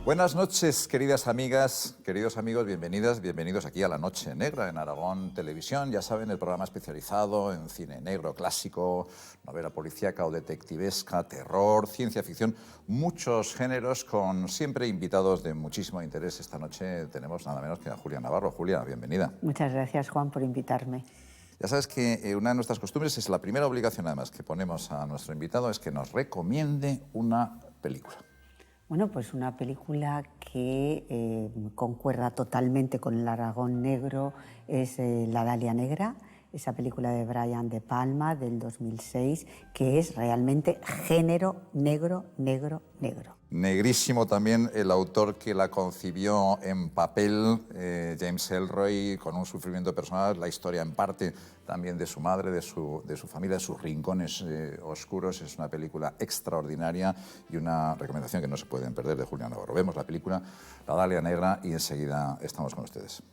Buenas noches, queridas amigas, queridos amigos, bienvenidos aquí a La Noche Negra en Aragón Televisión. Ya saben, el programa especializado en cine negro, clásico, novela policíaca o detectivesca, terror, ciencia ficción, muchos géneros con siempre invitados de muchísimo interés. Esta noche tenemos nada menos que a Julia Navarro. Julia, bienvenida. Muchas gracias, Juan, por invitarme. Ya sabes que una de nuestras costumbres es la primera obligación, además, que ponemos a nuestro invitado es que nos recomiende una película. Bueno, pues una película que concuerda totalmente con el Aragón negro es La Dalia Negra, esa película de Brian De Palma del 2006, que es realmente género negro, negro, negro. Negrísimo también el autor que la concibió en papel, James Ellroy, con un sufrimiento personal, la historia en parte también de su madre, de su familia, de sus rincones oscuros. Es una película extraordinaria y una recomendación que no se pueden perder de Julia Navarro. Vemos la película La Dalia Negra y enseguida estamos con ustedes.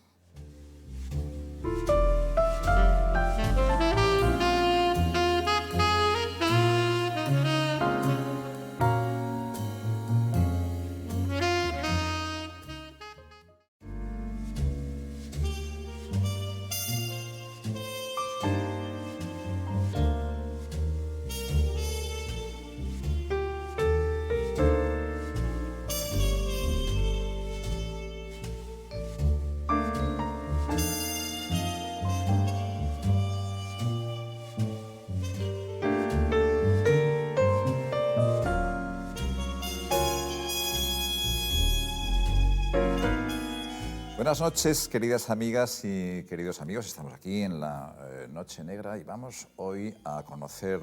Buenas noches, queridas amigas y queridos amigos. Estamos aquí en la Noche Negra y vamos hoy a conocer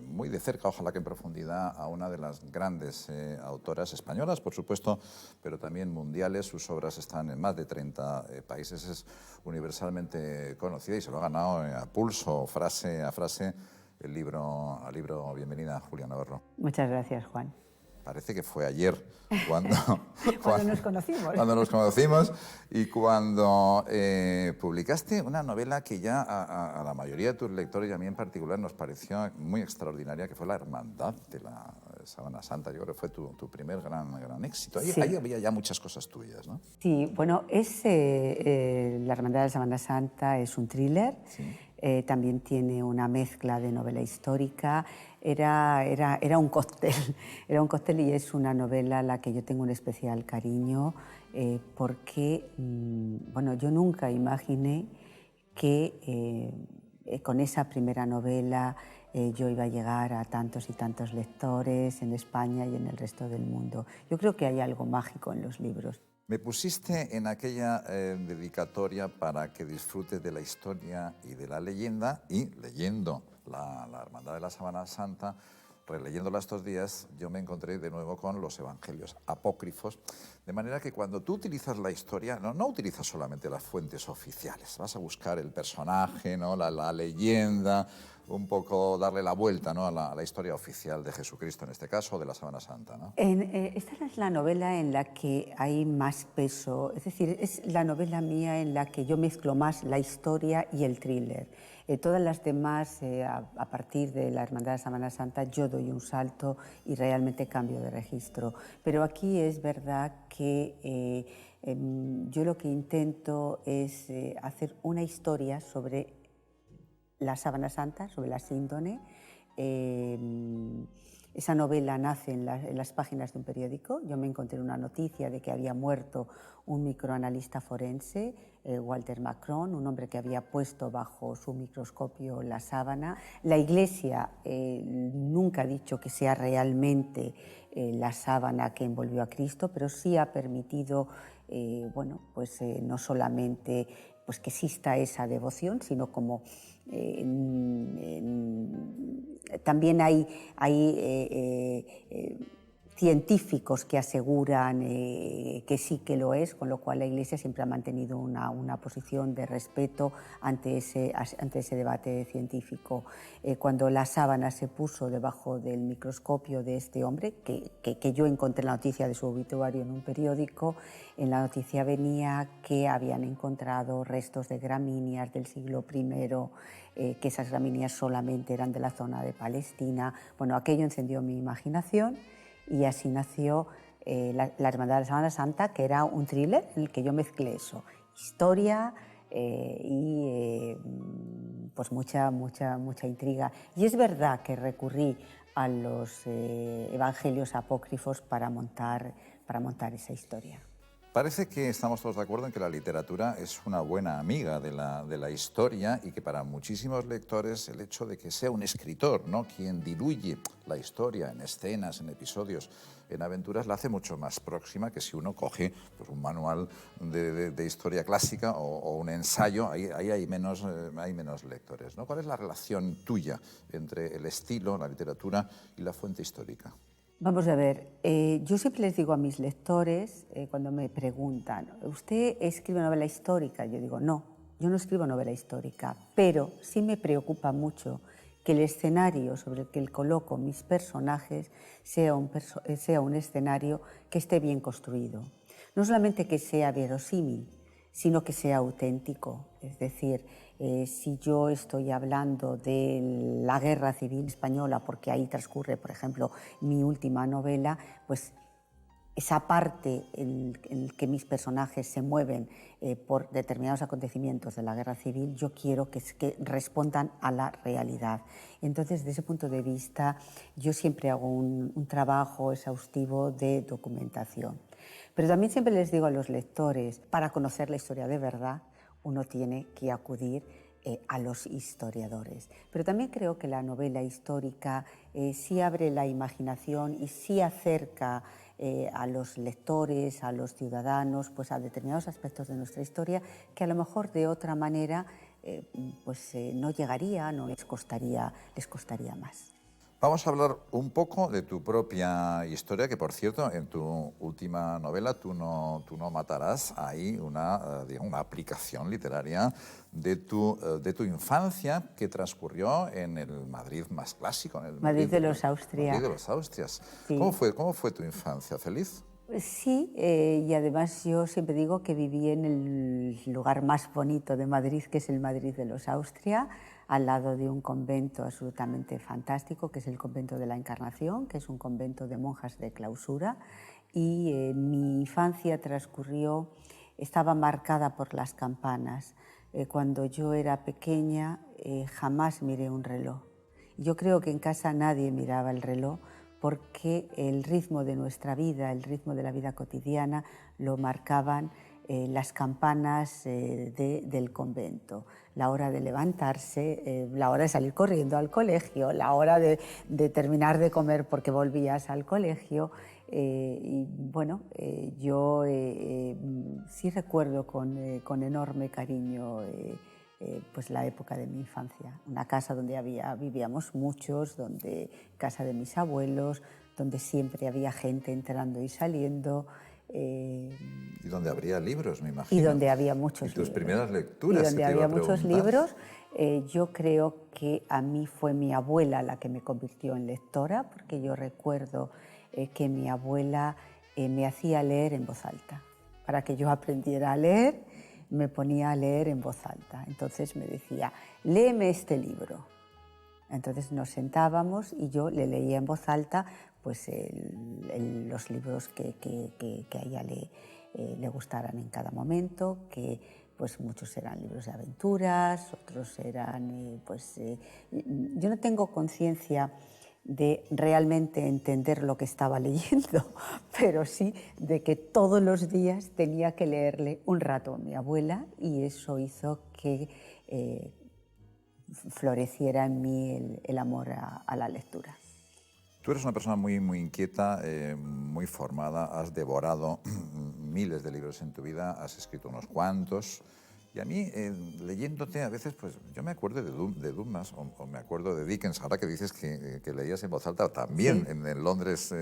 muy de cerca, ojalá que en profundidad, a una de las grandes autoras españolas, por supuesto, pero también mundiales. Sus obras están en más de 30 países. Es universalmente conocida y se lo ha ganado a pulso, frase a frase, el libro a libro. Bienvenida, Julia Navarro. Muchas gracias, Juan. Parece que fue ayer cuando nos conocimos. Cuando nos conocimos y cuando publicaste una novela que ya a la mayoría de tus lectores y a mí en particular nos pareció muy extraordinaria, que fue La Hermandad de la Sábana Santa. Yo creo que fue tu primer gran éxito. Sí. Ahí había ya muchas cosas tuyas, ¿no? Sí, bueno, La Hermandad de la Sábana Santa es un thriller. Sí. También tiene una mezcla de novela histórica. Era un cóctel y es una novela a la que yo tengo un especial cariño porque bueno, yo nunca imaginé que con esa primera novela yo iba a llegar a tantos y tantos lectores en España y en el resto del mundo. Yo creo que hay algo mágico en los libros. Me pusiste en aquella dedicatoria para que disfrutes de la historia y de la leyenda, y leyendo la Hermandad de la Sábana Santa, releyéndola estos días, yo me encontré de nuevo con los evangelios apócrifos, de manera que cuando tú utilizas la historia, no utilizas solamente las fuentes oficiales, vas a buscar el personaje, ¿no? la leyenda, un poco darle la vuelta, ¿no? a la historia oficial de Jesucristo, en este caso, de la Sábana Santa, ¿no? Esta es la novela en la que hay más peso, es decir, es la novela mía en la que yo mezclo más la historia y el thriller. Todas las demás, a partir de la Hermandad de la Sábana Santa, yo doy un salto y realmente cambio de registro. Pero aquí es verdad que yo lo que intento es hacer una historia sobre la Sábana Santa, sobre la síndone. Esa novela nace en las páginas de un periódico. Yo me encontré una noticia de que había muerto un microanalista forense, Walter Macron, un hombre que había puesto bajo su microscopio la sábana. La Iglesia nunca ha dicho que sea realmente la sábana que envolvió a Cristo, pero sí ha permitido bueno, pues, no solamente pues, que exista esa devoción, sino como también hay científicos que aseguran que sí que lo es, con lo cual la Iglesia siempre ha mantenido una posición de respeto ante ese debate científico. Cuando la sábana se puso debajo del microscopio de este hombre, que yo encontré la noticia de su obituario en un periódico, en la noticia venía que habían encontrado restos de gramíneas del siglo I, que esas gramíneas solamente eran de la zona de Palestina. Bueno, aquello encendió mi imaginación y así nació La Hermandad de la Sábana Santa, que era un thriller en el que yo mezclé eso, historia y pues mucha intriga. Y es verdad que recurrí a los evangelios apócrifos para montar esa historia. Parece que estamos todos de acuerdo en que la literatura es una buena amiga de la historia y que para muchísimos lectores el hecho de que sea un escritor, ¿no?, quien diluye la historia en escenas, en episodios, en aventuras, la hace mucho más próxima que si uno coge pues, un manual de historia clásica o un ensayo. Ahí hay menos lectores, ¿no? ¿Cuál es la relación tuya entre el estilo, la literatura y la fuente histórica? Vamos a ver, yo siempre les digo a mis lectores, cuando me preguntan, ¿usted escribe novela histórica? Yo digo, no, yo no escribo novela histórica, pero sí me preocupa mucho que el escenario sobre el que coloco mis personajes sea un escenario que esté bien construido. No solamente que sea verosímil, sino que sea auténtico. Es decir, si yo estoy hablando de la Guerra Civil Española, porque ahí transcurre, por ejemplo, mi última novela, pues esa parte en la que mis personajes se mueven por determinados acontecimientos de la Guerra Civil, yo quiero que respondan a la realidad. Entonces, desde ese punto de vista, yo siempre hago un trabajo exhaustivo de documentación. Pero también siempre les digo a los lectores, para conocer la historia de verdad, uno tiene que acudir a los historiadores. Pero también creo que la novela histórica sí abre la imaginación y sí acerca a los lectores, a los ciudadanos, pues a determinados aspectos de nuestra historia que a lo mejor de otra manera no llegarían o les costaría más. Vamos a hablar un poco de tu propia historia, que por cierto, en tu última novela, Tú no matarás, hay una aplicación literaria de tu infancia que transcurrió en el Madrid más clásico, en el Madrid de los Austrias. Madrid de los Austrias. Sí. ¿Cómo fue tu infancia? ¿Feliz? Sí, y además yo siempre digo que viví en el lugar más bonito de Madrid, que es el Madrid de los Austrias, al lado de un convento absolutamente fantástico, que es el Convento de la Encarnación, que es un convento de monjas de clausura. Y mi infancia estaba marcada por las campanas. Cuando yo era pequeña jamás miré un reloj. Yo creo que en casa nadie miraba el reloj, porque el ritmo de nuestra vida, el ritmo de la vida cotidiana, lo marcaban las campanas del convento. La hora de levantarse, la hora de salir corriendo al colegio, la hora de terminar de comer porque volvías al colegio. Y bueno, yo sí recuerdo con enorme cariño pues la época de mi infancia, una casa donde vivíamos muchos, casa de mis abuelos, donde siempre había gente entrando y saliendo. Y donde habría libros, me imagino. Y donde había muchos libros. Y tus libros. primeras lecturas. Y donde había muchos libros. Yo creo que a mí fue mi abuela la que me convirtió en lectora, porque yo recuerdo que mi abuela me hacía leer en voz alta. Para que yo aprendiera a leer, me ponía a leer en voz alta. Entonces me decía, léeme este libro. Entonces nos sentábamos y yo le leía en voz alta pues, los libros que a ella le gustaran en cada momento, que pues muchos eran libros de aventuras, otros eran... yo no tengo conciencia de realmente entender lo que estaba leyendo, pero sí de que todos los días tenía que leerle un rato a mi abuela, y eso hizo que floreciera en mí el amor a la lectura. Tú eres una persona muy, muy inquieta, muy formada, has devorado miles de libros en tu vida, has escrito unos cuantos. Y a mí, leyéndote, a veces, pues yo me acuerdo de Dumas o me acuerdo de Dickens. Ahora que dices que leías en voz alta, también sí. En Londres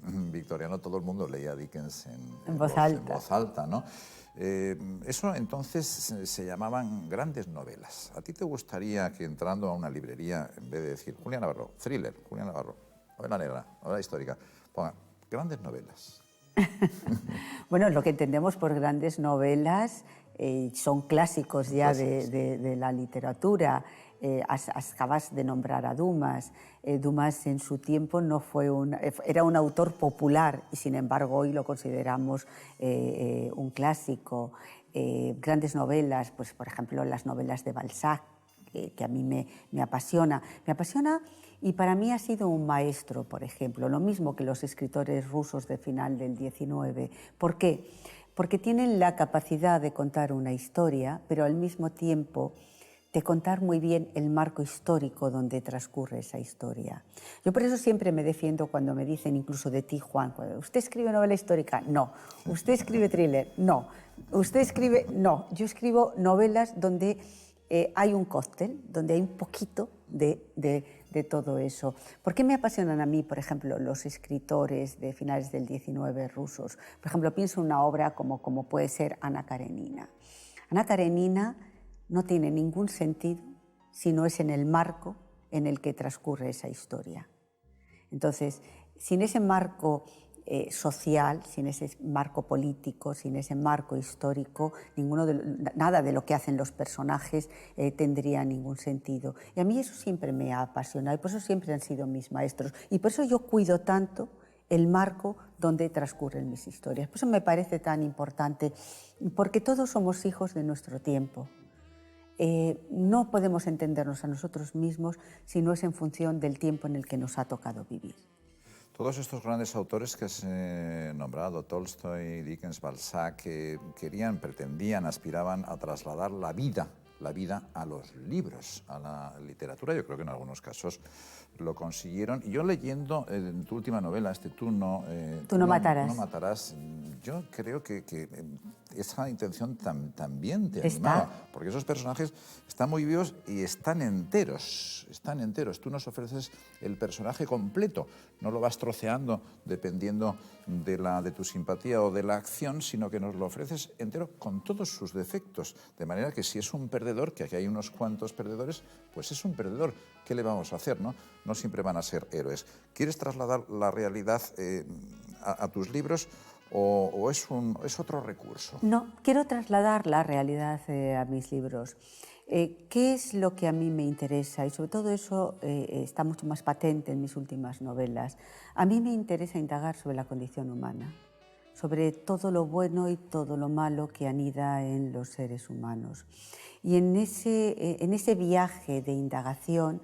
victoriano todo el mundo leía Dickens en voz alta, ¿no? Eso entonces se llamaban grandes novelas. ¿A ti te gustaría que entrando a una librería, en vez de decir Julián Navarro, thriller, Julián Navarro, novela negra, novela histórica, ponga grandes novelas? Bueno, lo que entendemos por grandes novelas son clásicos ya de la literatura. acabas de nombrar a Dumas. Dumas en su tiempo no fue era un autor popular y sin embargo hoy lo consideramos un clásico. Grandes novelas, pues por ejemplo las novelas de Balzac, que a mí me apasiona. Me apasiona y para mí ha sido un maestro, por ejemplo, lo mismo que los escritores rusos de final del XIX. ¿Por qué? Porque tienen la capacidad de contar una historia, pero al mismo tiempo de contar muy bien el marco histórico donde transcurre esa historia. Yo por eso siempre me defiendo cuando me dicen, incluso de ti, Juan, ¿usted escribe novela histórica? No. ¿Usted escribe thriller? No. ¿Usted escribe? No. Yo escribo novelas donde hay un cóctel, donde hay un poquito de todo eso. ¿Por qué me apasionan a mí, por ejemplo, los escritores de finales del XIX rusos? Por ejemplo, pienso en una obra como puede ser Ana Karenina. Ana Karenina no tiene ningún sentido si no es en el marco en el que transcurre esa historia. Entonces, sin ese marco social, sin ese marco político, sin ese marco histórico, nada de lo que hacen los personajes tendría ningún sentido. Y a mí eso siempre me ha apasionado y por eso siempre han sido mis maestros. Y por eso yo cuido tanto el marco donde transcurren mis historias. Por eso me parece tan importante, porque todos somos hijos de nuestro tiempo. No podemos entendernos a nosotros mismos si no es en función del tiempo en el que nos ha tocado vivir. Todos estos grandes autores que has nombrado, Tolstoy, Dickens, Balzac, pretendían, aspiraban a trasladar la vida a los libros, a la literatura. Yo creo que en algunos casos lo consiguieron. Y yo leyendo en tu última novela, Tú no matarás, yo creo que esa intención también te animaba, porque esos personajes están muy vivos y están enteros. Tú nos ofreces el personaje completo, no lo vas troceando dependiendo de tu simpatía o de la acción, sino que nos lo ofreces entero con todos sus defectos, de manera que si es un perdedor, que aquí hay unos cuantos perdedores, pues es un perdedor. ¿Qué le vamos a hacer, no? No siempre van a ser héroes. ¿Quieres trasladar la realidad a tus libros o es otro recurso? No, quiero trasladar la realidad a mis libros. ¿Qué es lo que a mí me interesa? Y sobre todo eso está mucho más patente en mis últimas novelas. A mí me interesa indagar sobre la condición humana, sobre todo lo bueno y todo lo malo que anida en los seres humanos. Y en ese viaje de indagación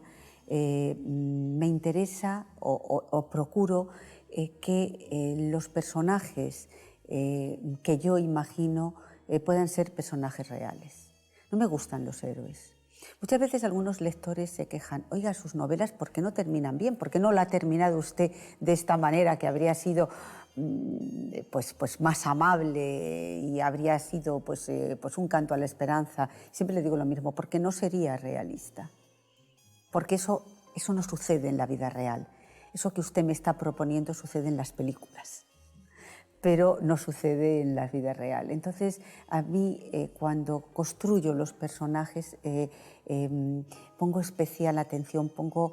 me interesa o procuro que los personajes que yo imagino puedan ser personajes reales. No me gustan los héroes. Muchas veces algunos lectores se quejan, oiga, sus novelas, ¿por qué no terminan bien? ¿Por qué no la ha terminado usted de esta manera que habría sido pues más amable y habría sido pues un canto a la esperanza? Siempre le digo lo mismo, porque no sería realista. Porque eso no sucede en la vida real. Eso que usted me está proponiendo sucede en las películas, pero no sucede en la vida real. Entonces, a mí, cuando construyo los personajes, pongo especial atención, pongo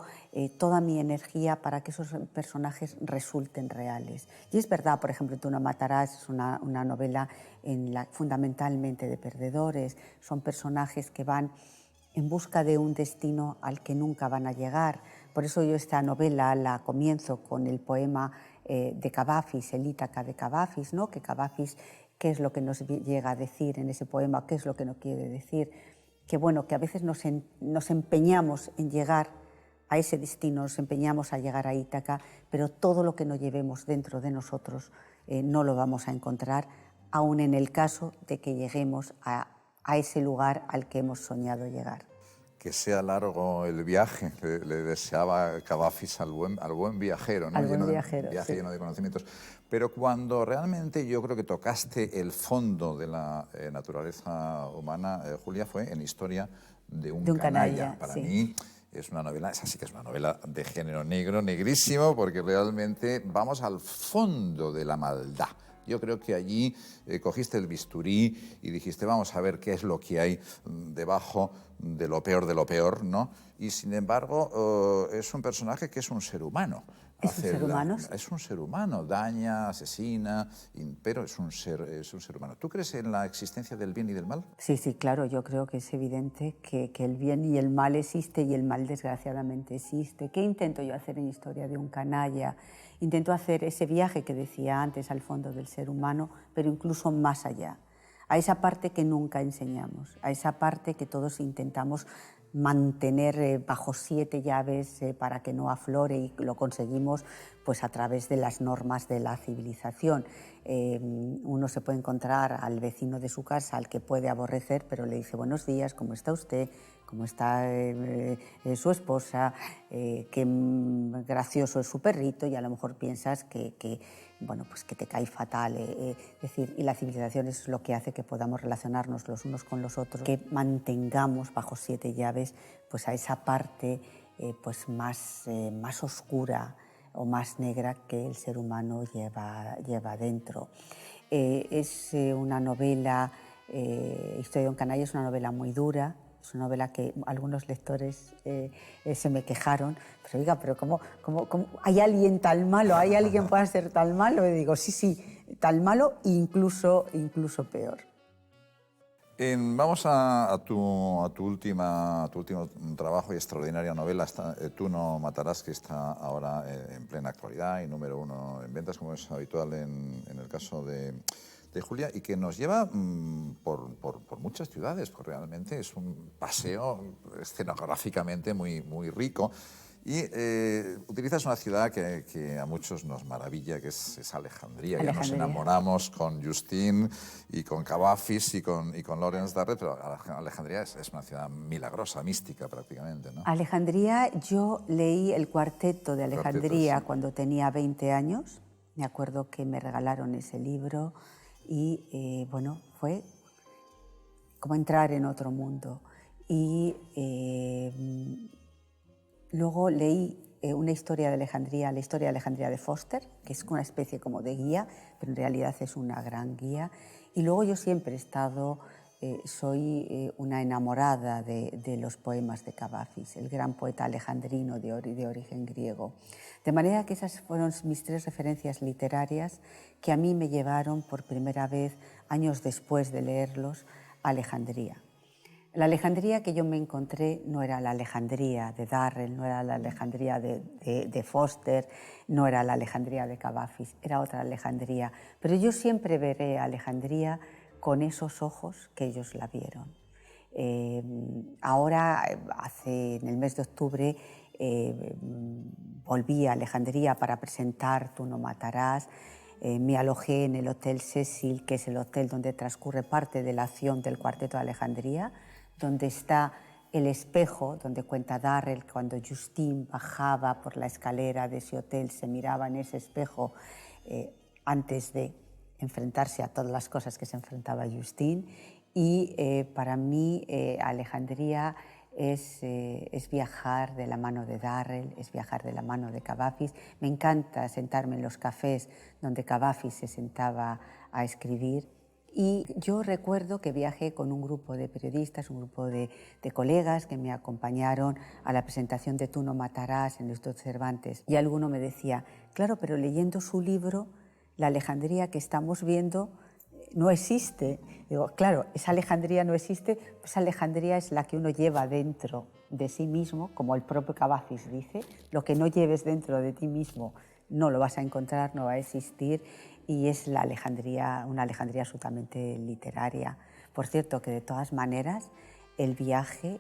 toda mi energía para que esos personajes resulten reales. Y es verdad, por ejemplo, Tú no matarás es una novela fundamentalmente de perdedores. Son personajes que van en busca de un destino al que nunca van a llegar. Por eso yo esta novela la comienzo con el poema de Kavafis, el Ítaca de Kavafis, ¿no? Que Kavafis, ¿qué es lo que nos llega a decir en ese poema? ¿Qué es lo que nos quiere decir? Que bueno, que a veces nos empeñamos en llegar a ese destino, nos empeñamos a llegar a Ítaca, pero todo lo que nos llevemos dentro de nosotros no lo vamos a encontrar, aun en el caso de que lleguemos a ese lugar al que hemos soñado llegar. Que sea largo el viaje, le deseaba Kavafis al buen viajero, ¿no? Al buen viajero, viaje sí. lleno de conocimientos. Pero cuando realmente yo creo que tocaste el fondo de la naturaleza humana, Julia, fue en Historia de un canalla. Para mí es una novela, esa sí que es una novela de género negro, negrísimo, porque realmente vamos al fondo de la maldad. Yo creo que allí cogiste el bisturí y dijiste, vamos a ver qué es lo que hay debajo de lo peor, ¿no? Y sin embargo, es un personaje que es un ser humano. Es un ser humano. Es un ser humano, daña, asesina, pero es un ser humano. ¿Tú crees en la existencia del bien y del mal? Sí, sí, claro, yo creo que es evidente que el bien y el mal existe y el mal desgraciadamente existe. ¿Qué intento yo hacer en Historia de un canalla? Intento hacer ese viaje que decía antes al fondo del ser humano, pero incluso más allá, a esa parte que nunca enseñamos, a esa parte que todos intentamos mantener bajo 7 llaves para que no aflore, y lo conseguimos pues a través de las normas de la civilización. Uno se puede encontrar al vecino de su casa, al que puede aborrecer, pero le dice buenos días, ¿cómo está usted? ¿Cómo está su esposa? Qué gracioso es su perrito, y a lo mejor piensas bueno, pues que te cae fatal. Es decir, y la civilización es lo que hace que podamos relacionarnos los unos con los otros, que mantengamos bajo 7 llaves pues a esa parte pues más oscura o más negra que el ser humano lleva dentro. Es una novela, Historia de un canalla es una novela muy dura. Es una novela que algunos lectores se me quejaron, pero oiga, pero ¿cómo hay alguien tan malo? ¿Hay alguien que pueda ser tan malo? Y digo, sí, tan malo e incluso peor. Vamos a tu último trabajo y extraordinaria novela, Tú no matarás, que está ahora en plena actualidad y número 1 en ventas, como es habitual en el caso de Julia, y que nos lleva por muchas ciudades, porque realmente es un paseo escenográficamente muy rico. Y utilizas una ciudad que a muchos nos maravilla, que es Alejandría. Ya nos enamoramos con Justin y con Cavafis y con Lawrence Darrell, pero Alejandría es una ciudad milagrosa, mística prácticamente, ¿no? Alejandría, yo leí el Cuarteto de Alejandría cuando tenía 20 años. Me acuerdo que me regalaron ese libro y bueno, fue como entrar en otro mundo. Y luego leí una historia de Alejandría, la historia de Alejandría de Foster, que es una especie como de guía, pero en realidad es una gran guía. Y luego yo siempre he estado, soy una enamorada de los poemas de Cavafis, el gran poeta alejandrino de origen griego. De manera que esas fueron mis 3 referencias literarias que a mí me llevaron por primera vez, años después de leerlos, a Alejandría. La Alejandría que yo me encontré no era la Alejandría de Darrell, no era la Alejandría de Foster, no era la Alejandría de Cavafis, era otra Alejandría. Pero yo siempre veré a Alejandría con esos ojos que ellos la vieron. Ahora, en el mes de octubre, volví a Alejandría para presentar Tú no matarás. Me alojé en el Hotel Cecil, que es el hotel donde transcurre parte de la acción del Cuarteto de Alejandría, donde está el espejo, donde cuenta Darrell cuando Justin bajaba por la escalera de ese hotel, se miraba en ese espejo antes de enfrentarse a todas las cosas que se enfrentaba Justin. Y para mí Alejandría es viajar de la mano de Darrell, es viajar de la mano de Cavafis. Me encanta sentarme en los cafés donde Cavafis se sentaba a escribir. Y yo recuerdo que viajé con un grupo de periodistas, un grupo de colegas que me acompañaron a la presentación de Tú no matarás en el Instituto Cervantes. Y alguno me decía, claro, pero leyendo su libro, la Alejandría que estamos viendo no existe. Digo, claro, esa Alejandría no existe, pues esa Alejandría es la que uno lleva dentro de sí mismo, como el propio Cavafis dice, lo que no lleves dentro de ti mismo no lo vas a encontrar, no va a existir, y es la Alejandría, una Alejandría absolutamente literaria. Por cierto, que de todas maneras el viaje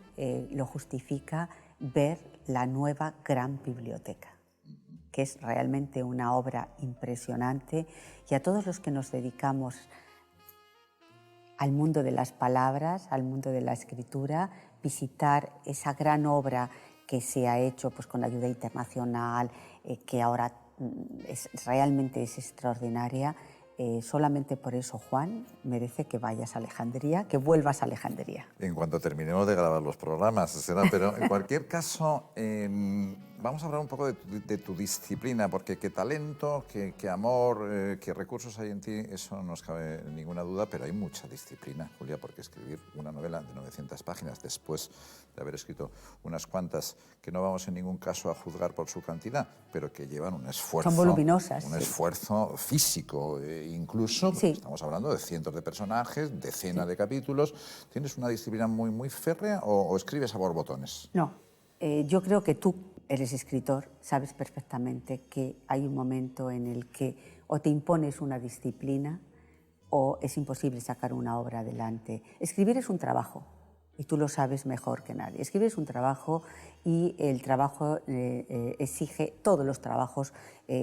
lo justifica ver la nueva gran biblioteca, que es realmente una obra impresionante, y a todos los que nos dedicamos al mundo de las palabras, al mundo de la escritura, visitar esa gran obra que se ha hecho pues, con la ayuda internacional, que ahora realmente es extraordinaria. Solamente por eso, Juan, merece que vayas a Alejandría, que vuelvas a Alejandría. En cuanto terminemos de grabar los programas, será, pero en cualquier caso, vamos a hablar un poco de tu disciplina, porque qué talento, qué amor, qué recursos hay en ti, eso no os cabe ninguna duda, pero hay mucha disciplina, Julia, porque escribir una novela de 900 páginas después de haber escrito unas cuantas que no vamos en ningún caso a juzgar por su cantidad, pero que llevan un esfuerzo. Son voluminosas. Un esfuerzo físico, incluso, sí. Estamos hablando de cientos de personajes, decenas de capítulos. ¿Tienes una disciplina muy férrea o escribes a borbotones? No, yo creo que tú eres escritor, sabes perfectamente que hay un momento en el que o te impones una disciplina o es imposible sacar una obra adelante. Escribir es un trabajo y tú lo sabes mejor que nadie. Escribir es un trabajo y el trabajo exige, todos los trabajos,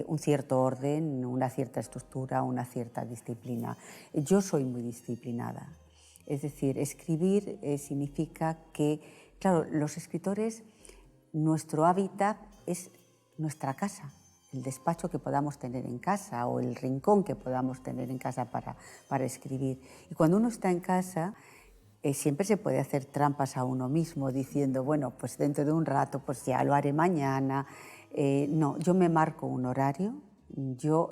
un cierto orden, una cierta estructura, una cierta disciplina. Yo soy muy disciplinada. Es decir, escribir significa que, claro, los escritores, nuestro hábitat es nuestra casa, el despacho que podamos tener en casa o el rincón que podamos tener en casa para escribir. Y cuando uno está en casa, siempre se puede hacer trampas a uno mismo diciendo, bueno, pues dentro de un rato, pues ya lo haré mañana. No, yo me marco un horario. Yo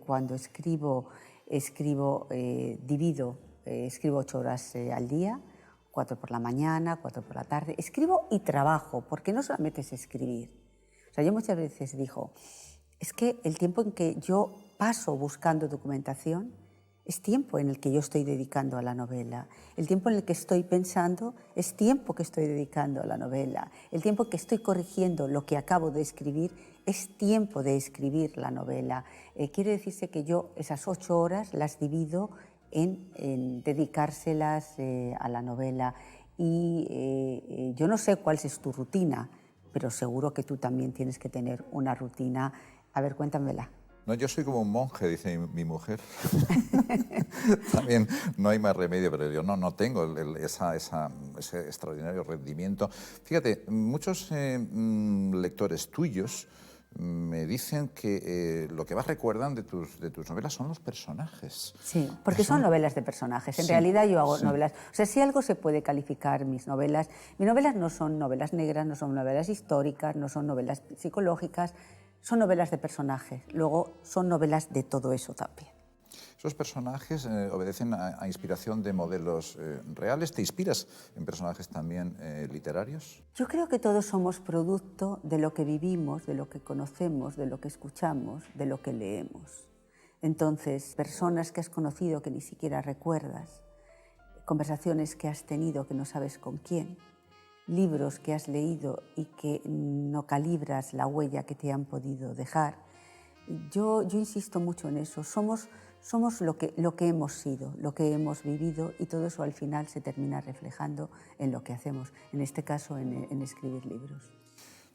cuando escribo, divido, escribo 8 horas al día, 4 por la mañana, 4 por la tarde. Escribo y trabajo, porque no solamente es escribir. O sea, yo muchas veces digo, es que el tiempo en que yo paso buscando documentación es tiempo en el que yo estoy dedicando a la novela. El tiempo en el que estoy pensando es tiempo que estoy dedicando a la novela. El tiempo que estoy corrigiendo lo que acabo de escribir es tiempo de escribir la novela. Quiere decirse que yo esas 8 horas las divido en dedicárselas a la novela. Y yo no sé cuál es tu rutina, pero seguro que tú también tienes que tener una rutina. A ver, cuéntamela. No, yo soy como un monje, dice mi mujer. También no hay más remedio, pero yo no tengo ese extraordinario rendimiento. Fíjate, muchos lectores tuyos me dicen que lo que más recuerdan de tus novelas son los personajes. Sí, porque son novelas de personajes. En realidad yo hago novelas... O sea, si algo se puede calificar mis novelas no son novelas negras, no son novelas históricas, no son novelas psicológicas, son novelas de personajes. Luego son novelas de todo eso también. ¿Esos personajes obedecen a inspiración de modelos reales? ¿Te inspiras en personajes también literarios? Yo creo que todos somos producto de lo que vivimos, de lo que conocemos, de lo que escuchamos, de lo que leemos. Entonces, personas que has conocido que ni siquiera recuerdas, conversaciones que has tenido que no sabes con quién, libros que has leído y que no calibras la huella que te han podido dejar. Yo insisto mucho en eso. Somos lo que hemos sido, lo que hemos vivido, y todo eso al final se termina reflejando en lo que hacemos, en este caso en escribir libros.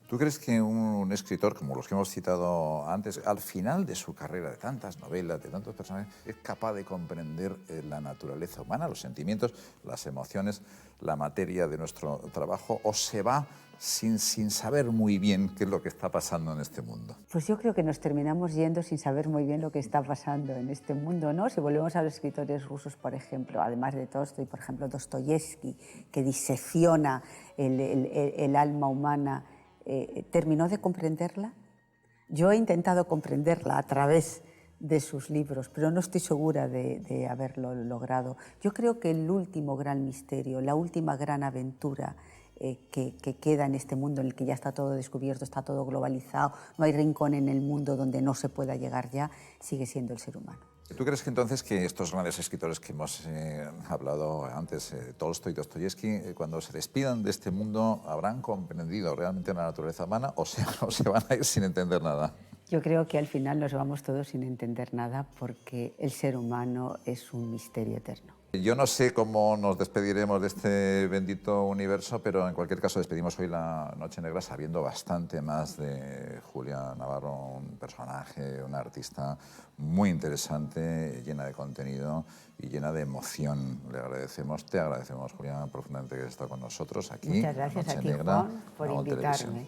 ¿Tú crees que un escritor, como los que hemos citado antes, al final de su carrera, de tantas novelas, de tantos personajes, es capaz de comprender la naturaleza humana, los sentimientos, las emociones, la materia de nuestro trabajo, o se va sin saber muy bien qué es lo que está pasando en este mundo? Pues yo creo que nos terminamos yendo sin saber muy bien lo que está pasando en este mundo, ¿no? Si volvemos a los escritores rusos, por ejemplo, además de Tolstói, por ejemplo, Dostoyevsky, que disecciona el alma humana, ¿terminó de comprenderla? Yo he intentado comprenderla a través de sus libros, pero no estoy segura de haberlo logrado. Yo creo que el último gran misterio, la última gran aventura que queda en este mundo en el que ya está todo descubierto, está todo globalizado, no hay rincón en el mundo donde no se pueda llegar ya, sigue siendo el ser humano. ¿Tú crees que entonces que estos grandes escritores que hemos hablado antes, Tolstói y Dostoyevsky, cuando se despidan de este mundo, habrán comprendido realmente la naturaleza humana o se van a ir sin entender nada? Yo creo que al final nos vamos todos sin entender nada, porque el ser humano es un misterio eterno. Yo no sé cómo nos despediremos de este bendito universo, pero en cualquier caso despedimos hoy la Noche Negra sabiendo bastante más de Julia Navarro, un personaje, una artista muy interesante, llena de contenido y llena de emoción. Te agradecemos, Julia, profundamente que hayas estado con nosotros aquí. Muchas gracias a ti, Juan, por invitarme.